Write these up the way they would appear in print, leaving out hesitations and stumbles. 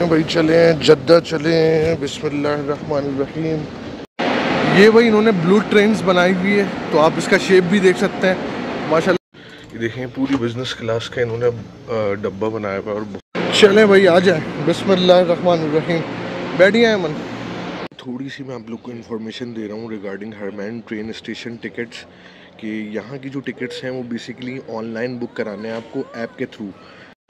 भाई चले जद्दा चले, बिस्मिल्लाहिर्रहमानिर्रहीम। ये भाई इन्होंने ब्लू ट्रेन्स बनाई हुई है, तो आप इसका शेप भी देख सकते हैं माशाल्लाह। ये देखें पूरी बिजनेस क्लास का इन्होंने डब्बा बनाया हुआ है। और चले भाई आ जाए, बिस्मिल्लाहिर्रहमानिर्रहीम। बैठिए अमन। थोड़ी सी मैं आप लोग को इन्फॉर्मेशन दे रहा हूँ रिगार्डिंग हरमैन ट्रेन स्टेशन टिकट्स, कि यहाँ की जो टिकट्स हैं वो बेसिकली ऑनलाइन बुक कराने हैं आपको ऐप के थ्रू।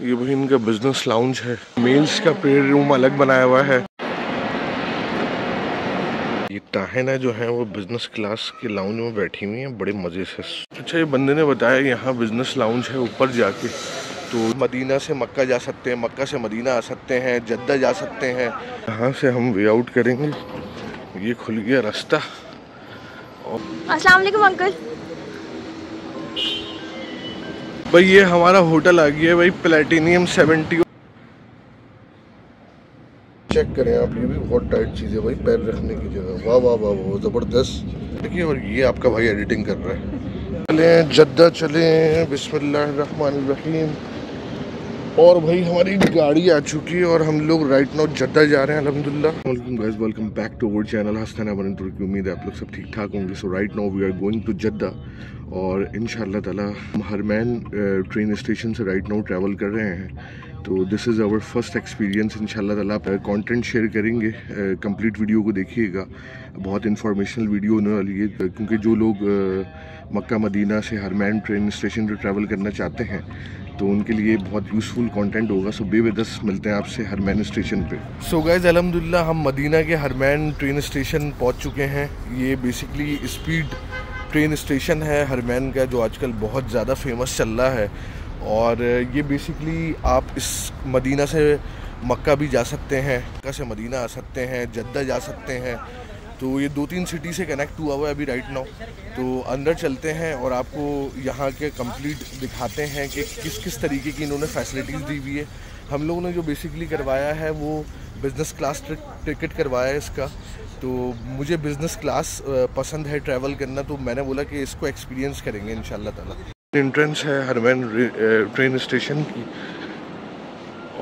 ये भाई इनका बिजनेस लाउंज है, मेल्स का प्रेयर रूम अलग बनाया हुआ है। ये ताहिना जो है वो बिजनेस क्लास के लाउंज में बैठी हुई हैं बड़े मज़े से। अच्छा, ये बंदे ने बताया यहाँ बिजनेस लाउंज है ऊपर जाके, तो मदीना से मक्का जा सकते हैं, मक्का से मदीना आ सकते हैं, जद्दा जा सकते हैं। यहाँ से हम वे आउट करेंगे। ये खुल गया रास्ता। अस्सलाम वालेकुम अंकल। भाई ये हमारा होटल आ गया है भाई, प्लेटिनियम 70। चेक करें आप, ये भी बहुत टाइट चीज़ है भाई, पैर रखने की जगह। वाह वाह वाह वाह, ज़बरदस्त। देखिए, और ये आपका भाई एडिटिंग कर रहा है। चले जद्दा चले, बिस्मिल्लाहिर्रहमानिर्रहीम। और भाई हमारी गाड़ी आ चुकी है और हम लोग राइट नाउ जद्दा जा रहे हैं अल्हम्दुलिल्लाह। Welcome back to our channel Hasan Aman Turkey. उम्मीद है आप लोग सब ठीक ठाक होंगे। So right now we are going to Jeddah, और इंशाल्लाह ताला हम हरमैन ट्रेन स्टेशन से राइट नाउ ट्रैवल कर रहे हैं। तो this is our first experience. इंशाल्लाह ताला कंटेंट शेयर करेंगे, कंप्लीट वीडियो को देखिएगा। बहुत इंफॉर्मेशनल वीडियो होने वाली है, क्योंकि जो लोग मक्का मदीना से हरमैन ट्रेन स्टेशन पर ट्रैवल करना चाहते हैं तो उनके लिए बहुत यूज़फुल कंटेंट होगा। सो बे विद अस, मिलते हैं आपसे हरमैन स्टेशन पे। सो गाइस अल्हम्दुलिल्लाह हम मदीना के हरमैन ट्रेन स्टेशन पहुंच चुके हैं। ये बेसिकली स्पीड ट्रेन स्टेशन है हरमैन का, जो आजकल बहुत ज़्यादा फेमस चल रहा है। और ये बेसिकली आप इस मदीना से मक्का भी जा सकते हैं, मक्का से मदीना आ सकते हैं, जद्दा जा सकते हैं। तो ये 2-3 सिटी से कनेक्ट हुआ हुआ है अभी राइट नाउ। तो अंदर चलते हैं और आपको यहाँ के कंप्लीट दिखाते हैं कि किस किस तरीके की इन्होंने फैसिलिटीज़ दी हुई है। हम लोगों ने जो बेसिकली करवाया है वो बिज़नेस क्लास टिकट करवाया है इसका। तो मुझे बिज़नेस क्लास पसंद है ट्रैवल करना, तो मैंने बोला कि इसको एक्सपीरियंस करेंगे इंशाल्लाह ताला। एंट्रेंस है हरमैन ट्रेन स्टेशन की,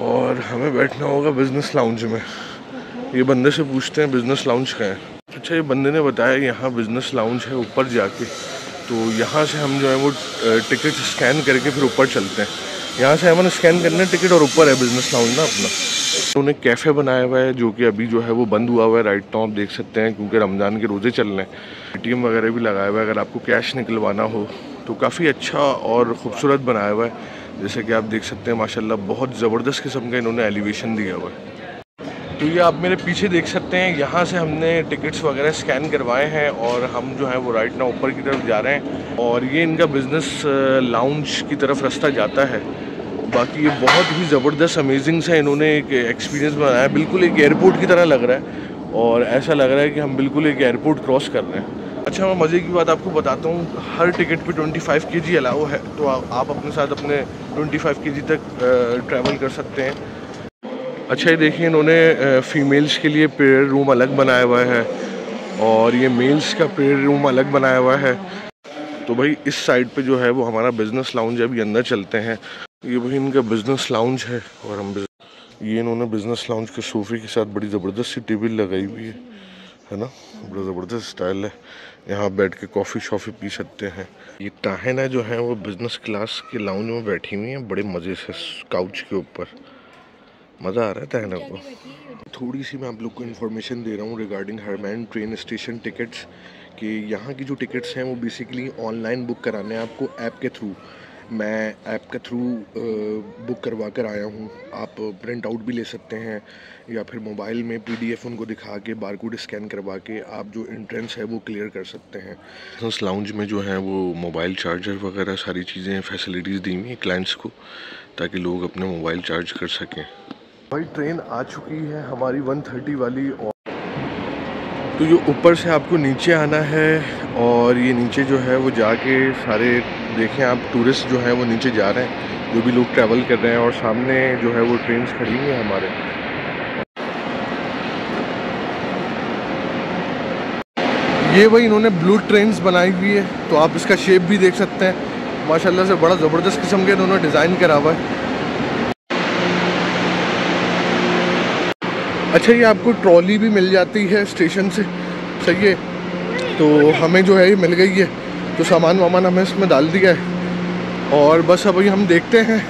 और हमें बैठना होगा बिज़नेस लाउंज में। ये बंदे से पूछते हैं बिज़नेस लाउंज कहाँ है। अच्छा, ये बंदे ने बताया यहाँ बिज़नेस लाउंज है ऊपर जाके, तो यहाँ से हम जो है वो टिकट स्कैन करके फिर ऊपर चलते हैं। यहाँ से हमें स्कैन करना है टिकट, और ऊपर है बिज़नेस लाउंज ना अपना। उन्होंने कैफ़े बनाया हुआ है जो कि अभी जो है वो बंद हुआ हुआ है राइट नाउ, आप देख सकते हैं, क्योंकि रमज़ान के रोज़े चल रहे हैं। ATM वगैरह भी लगाया हुआ है, अगर आपको कैश निकलवाना हो तो काफ़ी अच्छा और ख़ूबसूरत बनाया हुआ है। जैसे कि आप देख सकते हैं माशाल्लाह, बहुत ज़बरदस्त किस्म का इन्होंने एलिवेशन दिया हुआ है। तो ये आप मेरे पीछे देख सकते हैं, यहाँ से हमने टिकट्स वगैरह स्कैन करवाए हैं और हम जो है वो राइट नाउ ऊपर की तरफ जा रहे हैं। और ये इनका बिज़नेस लाउंज की तरफ रास्ता जाता है। बाकी ये बहुत ही ज़बरदस्त अमेजिंग सा इन्होंने एक एक्सपीरियंस बनाया, बिल्कुल एक एयरपोर्ट की तरह लग रहा है, और ऐसा लग रहा है कि हम बिल्कुल एक एयरपोर्ट क्रॉस कर रहे हैं। अच्छा, मैं मज़े की बात आपको बताता हूँ, हर टिकट पे 25 kg अलाउ है, तो आप अपने साथ अपने 25 kg तक ट्रैवल कर सकते हैं। अच्छा, ये देखिए इन्होंने फ़ीमेल्स के लिए प्रेयर रूम अलग बनाया हुआ है, और ये मेल्स का प्रेयर रूम अलग बनाया हुआ है। तो भाई इस साइड पे जो है वो हमारा बिज़नेस लाउंज है, अभी अंदर चलते हैं। ये भाई इनका बिज़नेस लाउंज है, और हम ये इन्होंने बिज़नेस लाउंज के सोफ़े के साथ बड़ी ज़बरदस्त सी टेबल लगाई हुई है ना, बड़ा ज़बरदस्त स्टाइल है। यहाँ बैठ के कॉफ़ी शॉफ़ी पी सकते हैं। ये ताहिना जो है वो बिज़नेस क्लास के लाउंज में बैठी हुई हैं बड़े मज़े से, काउच के ऊपर। मज़ा आ रहा है ताहिना को। थोड़ी सी मैं आप लोग को इन्फॉर्मेशन दे रहा हूँ रिगार्डिंग हरमैन ट्रेन स्टेशन टिकट्स, कि यहाँ की जो टिकट्स हैं वो बेसिकली ऑनलाइन बुक कराने हैं आपको ऐप के थ्रू। मैं ऐप के थ्रू बुक करवा कर आया हूँ। आप प्रिंट आउट भी ले सकते हैं, या फिर मोबाइल में PDF उनको दिखा के बारकोड स्कैन करवा के आप जो एंट्रेंस है वो क्लियर कर सकते हैं। उस लाउंज में जो है वो मोबाइल चार्जर वगैरह सारी चीज़ें फैसिलिटीज़ दी हुई हैं क्लाइंट्स को, ताकि लोग अपने मोबाइल चार्ज कर सकें। भाई ट्रेन आ चुकी है हमारी 1:30 वाली, और तो जो ऊपर से आपको नीचे आना है, और ये नीचे जो है वो जाके सारे देखें आप, टूरिस्ट जो हैं वो नीचे जा रहे हैं, जो भी लोग ट्रैवल कर रहे हैं, और सामने जो है वो ट्रेन्स खड़ी हैं हमारे। ये भाई इन्होंने ब्लू ट्रेन्स बनाई हुई है, तो आप इसका शेप भी देख सकते हैं माशाल्लाह से, बड़ा ज़बरदस्त किस्म के इन्होंने डिज़ाइन करा हुआ है। अच्छा ये आपको ट्रॉली भी मिल जाती है स्टेशन से, सही है। तो हमें जो है ये मिल गई है, तो सामान वामान हमें इसमें डाल दिया है और बस अभी हम देखते हैं।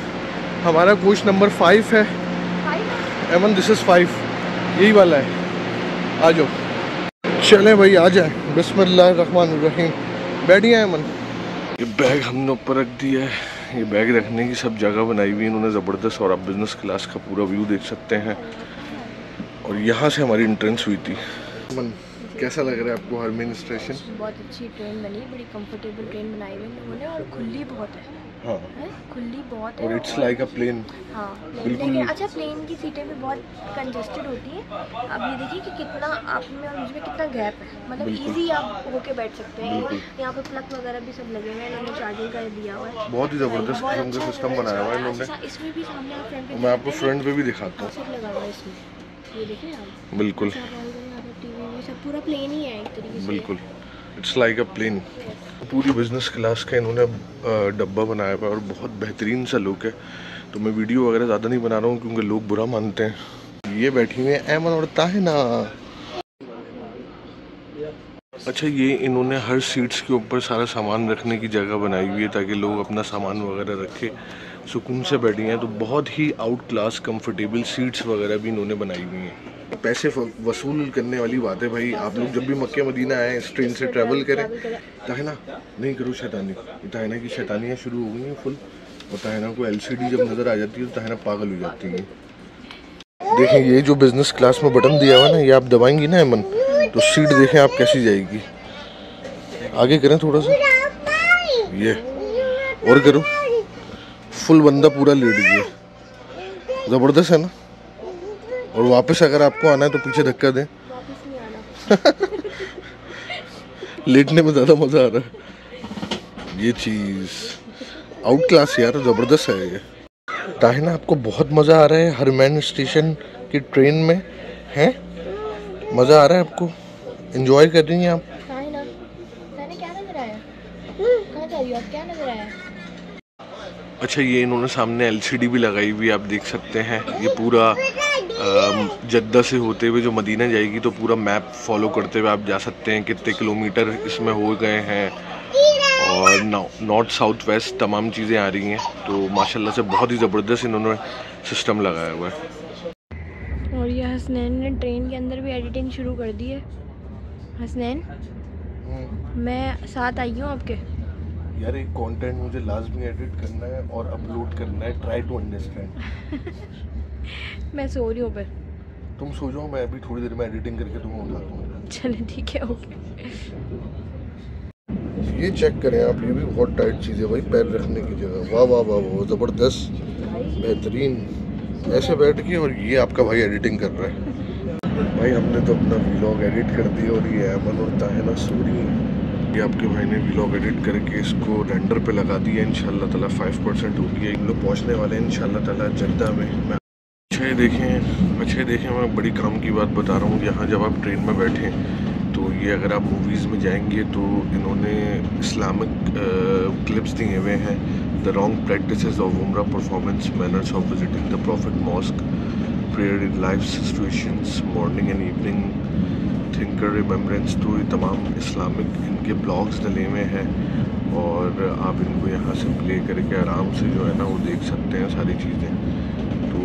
हमारा कोच नंबर 5 है। एमन दिस इज़ 5, यही वाला है। आ जाओ, चलें भाई आ जाए। बिस्मिल्लाहिर्रहमानिर्रहीम। बैठिए एमन। ये बैग हमने ऊपर रख दिया है। ये बैग रखने की सब जगह बनाई हुई इन्होंने ज़बरदस्त, और आप बिज़नेस क्लास का पूरा व्यू देख सकते हैं। और यहाँ से हमारी एंट्रेंस हुई थी। एमन कैसा लग रहा है आपको हरमीन स्टेशन? बहुत अच्छी ट्रेन बनी, बड़ी कंफर्टेबल ट्रेन बनाई हुई लोगों ने, और खुली बहुत है। हाँ, खुली बहुत है और इट्स लाइक अ प्लेन। हाँ बिल्कुल। लेकिन अच्छा, प्लेन की सीटें भी बहुत कंजेस्टेड होती हैं। अब ये देखिए कि कितना आप में और मुझमें कितना गैप है, मतलब इजी आप होके बैठ सकते हैं। यहाँ पे प्लग वगैरह भी सब लगे हुए हैं, इन्होंने चार्जिंग का दिया हुआ है। बहुत ही ज़बरदस्त किस्म का सिस्टम बनाया हुआ है इन्होंने। इसमें भी सामने आप फ्रंट पे, मैं आपको फ्रंट पे भी दिखाता हूँ। लगा हुआ है इसमें, ये देखिए आप। बिल्कुल टीवी सब पूरा प्लेन ही है एक तरीके से। बिल्कुल, इट्स लाइक अ प्लेन। पूरी बिजनेस क्लास का इन्होंने डब्बा बनाया हुआ है और बहुत बेहतरीन सा लुक है। तो मैं वीडियो वगैरह ज़्यादा नहीं बना रहा हूँ क्योंकि लोग बुरा मानते हैं। ये बैठी हुई है एमन और ताहिना। अच्छा ये इन्होंने हर सीट्स के ऊपर सारा सामान रखने की जगह बनाई हुई है ताकि लोग अपना सामान वगैरह रखे, सुकून से बैठे हैं। तो बहुत ही आउट क्लास कंफर्टेबल सीट्स वगैरह भी इन्होंने बनाई हुई हैं। पैसे वसूल करने वाली बात है भाई। आप लोग जब भी मक्के मदीना आए इस ट्रेन से ट्रैवल करें। ताहिना नहीं करो शैतानी, ताहिना की शैतानियाँ शुरू हो गई हैं फुल। और ताहिना को LCD जब नज़र आ जाती है तो ताहिना पागल हो जाती है। देखें ये जो बिज़नेस क्लास में बटन दिया हुआ है ना, ये आप दबाएंगी ना एमन, तो सीट देखें आप कैसी जाएगी। आगे करें थोड़ा सा, ये और करो, फुल बंदा पूरा लेट गया। ज़बरदस्त है ना। और वापस अगर आपको आना है तो पीछे धक्का दें। वापस नहीं आना। लेटने में ज़्यादा मज़ा आ रहा है। ये चीज़ आउट क्लास यार, ज़बरदस्त है ये। ताहिना आपको बहुत मज़ा आ रहा है हरमैन स्टेशन की ट्रेन में हैं? मज़ा आ रहा है आपको? एंजॉय कर रही हैं आप? ताहिना क्या नजर आया? कहाँ जा रही हो आप? क्या नजर आया? अच्छा ये इन्होंने सामने LCD भी लगाई हुई, आप देख सकते हैं। ये पूरा जद्दा से होते हुए जो मदीना जाएगी तो पूरा मैप फॉलो करते हुए आप जा सकते हैं। कितने किलोमीटर इसमें हो गए हैं और नॉर्थ साउथ वेस्ट तमाम चीज़ें आ रही हैं। तो माशाल्लाह से बहुत ही ज़बरदस्त इन्होंने सिस्टम लगाया हुआ है। और ये हसनैन ने ट्रेन के अंदर भी एडिटिंग शुरू कर दी है। हसनैन मैं साथ आई हूँ आपके। यार एक कंटेंट मुझे लाजमी एडिट करना है और अपलोड करना है। Try to understand. मैं सो रही हूँ, पर तुम सो जाओ, मैं अभी थोड़ी देर में एडिटिंग करके तुम्हें उठाता हूँ। चलो ठीक है, ओके। ये चेक करें आप, ये भी बहुत टाइट चीज़ है भाई, पैर रखने की जगह। वाह वाह वाह वाह, ज़बरदस्त बेहतरीन। ऐसे बैठ के, और ये आपका भाई एडिटिंग कर रहा है। भाई हमने तो अपना व्लॉग एडिट कर दिया और ये एमन और ताहिना सो रही है। ये आपके भाई ने व्लॉग एडिट करके इसको रेंडर पे लगा दिया। इंशाल्लाह ताला 5% हो गया। हम लोग पहुँचने वाले हैं इंशाल्लाह ताला जद्दा में। अच्छे देखें, मैं बड़ी काम की बात बता रहा हूँ। यहाँ जब आप ट्रेन में बैठें तो ये अगर आप मूवीज़ में जाएंगे तो इन्होंने इस्लामिक क्लिप्स दिए हुए हैं। द रॉन्ग प्रैक्टिसेस ऑफ उम्रा performance, manners of visiting the prophet mosque, prayer in life situations, morning and evening, thinker remembrance. तो ये तमाम इस्लामिक इनके ब्लॉग्स डले हुए हैं और आप इनको यहाँ से प्ले करके आराम से जो है ना वो देख सकते हैं सारी चीज़ें। तो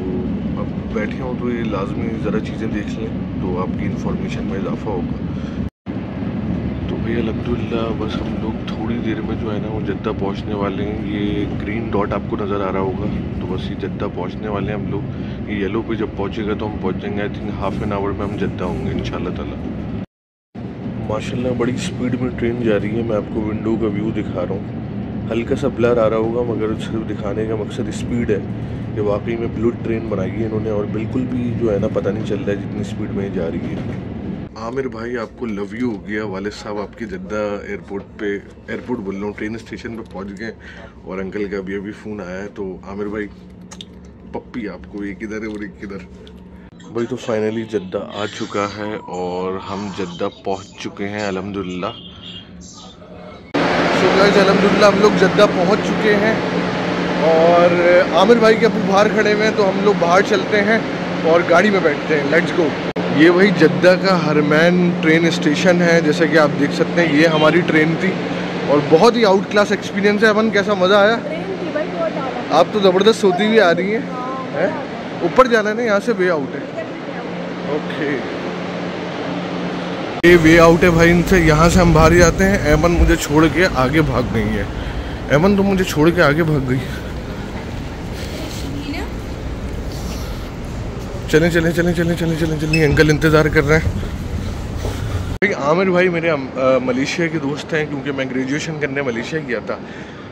अब बैठे हों तो ये लाजमी ज़रा चीज़ें देख लें तो आपकी इन्फॉर्मेशन में इजाफा होगा। तो भैया अल्हम्दुलिल्लाह बस हम लोग थोड़ी देर में जो है ना वो जद्दा पहुंचने वाले हैं। ये ग्रीन डॉट आपको नज़र आ रहा होगा, तो बस ये जद्दा पहुंचने वाले हैं हम लोग। ये येलो पे जब पहुंचेगा तो हम पहुंचेंगे। I think half an hour में हम जद्दा होंगे इंशाल्लाह ताला। माशाल्लाह बड़ी स्पीड में ट्रेन जा रही है। मैं आपको विंडो का व्यू दिखा रहा हूँ, हल्का सा ब्लर आ रहा होगा मगर सिर्फ दिखाने का मकसद स्पीड है। ये वाकई में बुलेट ट्रेन बनाई है इन्होंने और बिल्कुल भी जो है ना पता नहीं चल रहा है जितनी स्पीड में जा रही है। आमिर भाई आपको लव यू हो गया। वालिद साहब आपके जद्दा एयरपोर्ट बोल रहा हूँ, ट्रेन स्टेशन पे पहुँच गए और अंकल का अभी फ़ोन आया है। तो आमिर भाई पप्पी आपको, एक इधर है और एक इधर। भाई तो फाइनली जद्दा आ चुका है और हम जद्दा पहुँच चुके हैं अल्हम्दुलिल्लाह। सो गाइस अल्हम्दुलिल्लाह हम लोग जद्दा पहुँच चुके हैं और आमिर भाई के अबू बाहर खड़े हुए हैं तो हम लोग बाहर चलते हैं और गाड़ी में बैठते हैं। Let's go. ये वही जद्दा का हरमैन ट्रेन स्टेशन है, जैसे कि आप देख सकते हैं। ये हमारी ट्रेन थी और बहुत ही आउट क्लास एक्सपीरियंस है। अमन कैसा मज़ा आया? आप तो ज़बरदस्त सोती हुई आ रही हैं। ऊपर जाना है ना, यहाँ से वे आउट है। ओके, ये वे आउट है भाई। इनसे यहाँ से हम बाहर ही आते हैं। एमन मुझे छोड़ के आगे भाग गई है। एमन तो मुझे छोड़ के आगे भाग गई। चलें चलें चलें चलें चलें चलें चलें, अंकल इंतज़ार कर रहे हैं। भाई आमिर भाई मेरे मलेशिया के दोस्त हैं, क्योंकि मैं ग्रेजुएशन करने मलेशिया गया था।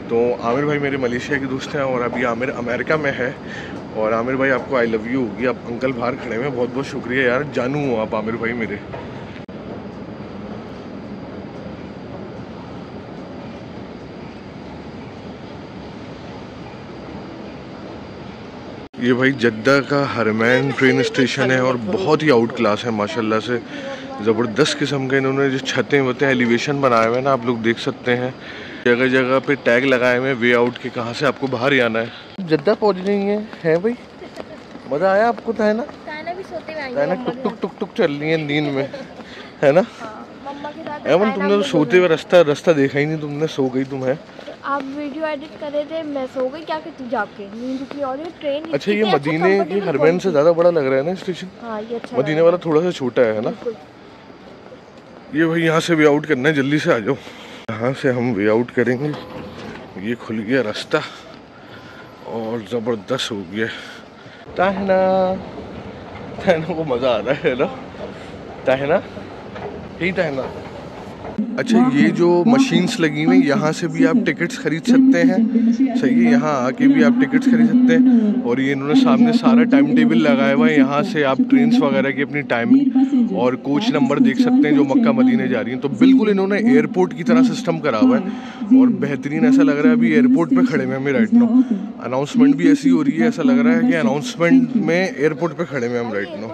तो आमिर भाई मेरे मलेशिया के दोस्त हैं और अभी आमिर अमेरिका में है। और आमिर भाई आपको आई लव यू होगी। आप अंकल बाहर खड़े हैं, बहुत बहुत शुक्रिया यार, जानू हो आप आमिर भाई मेरे। ये भाई जद्दा का हरमैन ट्रेन स्टेशन है और बहुत ही आउट क्लास है माशाल्लाह से। ज़बरदस्त किस्म के इन्होंने जो छतें वतें एलिवेशन बनाए हुए हैं ना, आप लोग देख सकते हैं। जगह जगह पे टैग लगाए हुए हैं वे आउट के, कहाँ से आपको बाहर ही आना है। जद्दा पहुँच रही है भाई। मज़ा आया आपको? था ना, भी सोते हुए ना, टुक टुक टुक टुक चल रही है नींद में, है ना? एमन तुमने तो सोते हुए रास्ता देखा ही नहीं, तुमने सो गई तुम है। आप वीडियो एडिट कर रहे थे, मैं सो गई। क्या करती जाग के, नींद उतनी और ट्रेन। अच्छा, ये मदीने की हरमैन से ज़्यादा बड़ा लग रहा है ना स्टेशन? हाँ, ये अच्छा। मदीने वाला थोड़ा सा छोटा है ना? ये भाई यहाँ से वे आउट करना है, जल्दी से आ जाओ। यहाँ से हम वे आउट करेंगे। ये खुल गया रास्ता और ज़बरदस्त हो गया। ताहना को मज़ा आ रहा है ना? ताहना यही ताहना। अच्छा, ये जो मशीन्स लगी हुई, यहाँ से भी आप टिकट्स खरीद सकते हैं। सही है, यहाँ आके भी आप टिकट्स खरीद सकते हैं। और ये इन्होंने सामने सारा टाइम टेबल लगाया हुआ है। यहाँ से आप ट्रेन्स वगैरह की अपनी टाइमिंग और कोच नंबर देख सकते हैं जो मक्का मदीने जा रही हैं। तो बिल्कुल इन्होंने एयरपोर्ट की तरह सिस्टम करा हुआ है और बेहतरीन ऐसा लग रहा है। अभी एयरपोर्ट पर खड़े हुए हमें राइट नाउ। अनाउंसमेंट भी ऐसी हो रही है, ऐसा लग रहा है कि अनाउंसमेंट में एयरपोर्ट पर खड़े हुए हम राइट नाउ।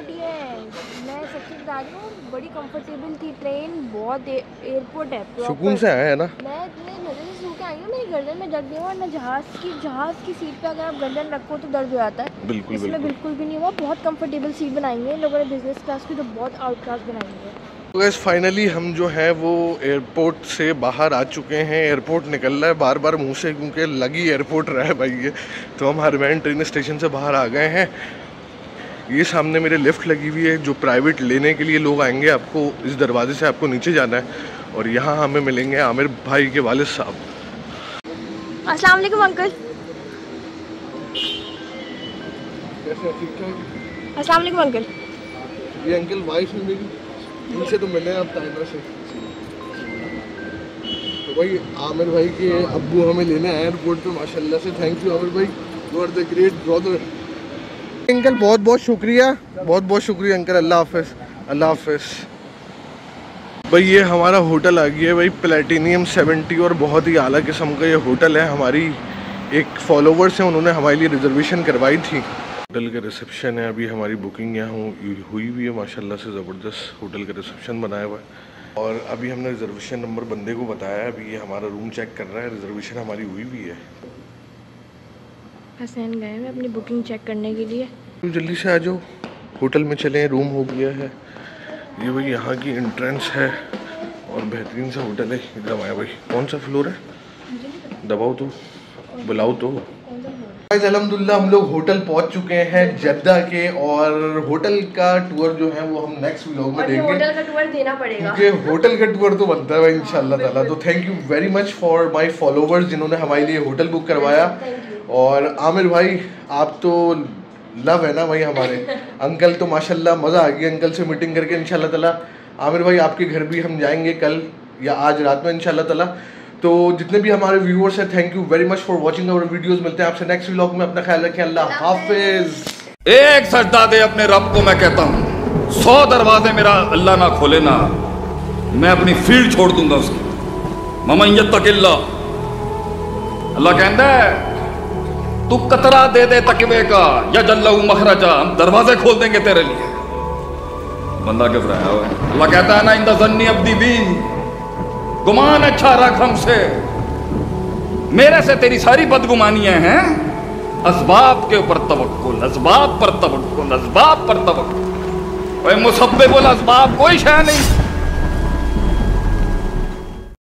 बड़ी कंफर्टेबल थी ट्रेन, बहुत एयरपोर्ट है, सुकून से आया है ना। मैं इतने मजे से सो के आई हूँ, मेरी गर्दन में दर्द नहीं हुआ। ना जहाज़ की सीट पे अगर आप गर्दन रखो तो दर्द हो जाता है। बिल्कुल इसमें बिल्कुल भी नहीं हुआ। बहुत कंफर्टेबल सीट बनाएंगे इन लोगों ने, बिजनेस क्लास की तो बहुत आउट क्लास बनाएंगे। तो गैस फाइनली हम जो है वो एयरपोर्ट से बाहर आ चुके हैं। एयरपोर्ट निकल रहा है बार बार मुँह से, क्योंकि लगी एयरपोर्ट रहा है भाई ये। तो हम हरमैन ट्रेन स्टेशन से बाहर आ गए हैं। ये सामने मेरे लिफ्ट लगी हुई है, जो प्राइवेट लेने के लिए लोग आएंगे। आपको इस दरवाजे से आपको नीचे जाना है और यहाँ हमें मिलेंगे आमिर भाई के वालिद साहब। अस्सलाम वालेकुम अंकल। कैसे, ठीक ठाक? अस्सलाम वालेकुम अंकल। ये अंकल वाइफ है मेरी, इनसे तो मिले आप ताइना से। तो भाई आमिर भाई के अब्बू हमें लेने आए एयरपोर्ट पे माशाल्लाह से। थैंक यू आमिर भाई, you are the great brother. Uncle बहुत बहुत शुक्रिया, बहुत बहुत शुक्रिया अंकल। अल्लाह हाफिज़, अल्लाह हाफिज़। भाई ये हमारा होटल आ गया है भाई, प्लेटिनियम 70 और बहुत ही आला किस्म का ये होटल है। हमारी एक फॉलोवर्स हैं, उन्होंने हमारे लिए रिजर्वेशन करवाई थी। होटल का रिसेप्शन है, अभी हमारी बुकिंग यहाँ हुई हुई है माशाल्लाह से। ज़बरदस्त होटल का रिसेप्शन बनाया हुआ है और अभी हमने रिजर्वेशन नंबर बंदे को बताया। अभी ये हमारा रूम चेक कर रहा है, रिजर्वेशन हमारी हुई हुई है। हसैन गए हैं अपनी बुकिंग चेक करने के लिए। जल्दी से आ जाओ, होटल में चलें, रूम हो गया है। ये भाई यहाँ की एंट्रेंस है और बेहतरीन सा होटल है एकदम। आया भाई, कौन सा फ्लोर है? दबाओ तो, बुलाओ तो। अल्हम्दुलिल्लाह हम लोग होटल पहुँच चुके हैं जद्दा के और होटल का टूर जो है वो हम नेक्स्ट व्लॉग में देंगे। होटल का टूर देना पड़ेगा, क्योंकि होटल का टूर तो बनता है भाई इंशाल्लाह ताला। तो thank you very much for my followers जिन्होंने हमारे लिए होटल बुक करवाया। और आमिर भाई आप तो लव है ना भाई हमारे। अंकल तो माशाल्लाह मज़ा आ गया अंकल से मीटिंग करके इंशाल्लाह ताला। आमिर भाई आपके घर भी हम जाएंगे कल या आज रात में इंशाल्लाह ताला। तो जितने भी हमारे व्यूअर्स हैं, thank you very much for watching our videos. मिलते हैं आपसे नेक्स्ट व्लॉग में, अपना ख्याल रखें, अल्लाह हाफिज। एक सजदा दे अपने रब को, मैं कहता हूँ 100 दरवाजे मेरा अल्लाह ना खोले ना, मैं अपनी फील्ड छोड़ दूंगा उसकी। ममयत तकिल्ला, अल्लाह कहता है तू कतरा दे दे तकवे का या जल्लहू मखरजा, हम दरवाजे खोल देंगे तेरे लिए। बंदा घबराया हुआ है। अल्लाह कहता है ना इंदा ज़न्नी अब्दी भी, गुमान अच्छा रख हमसे, मेरे से तेरी सारी बदगुमानियां हैं असबाब के ऊपर तवक्कुल, असबाब पर तवक्कुल, असबाब पर तवक्कुल। मुसब्बिबुल असबाब कोई शय नहीं।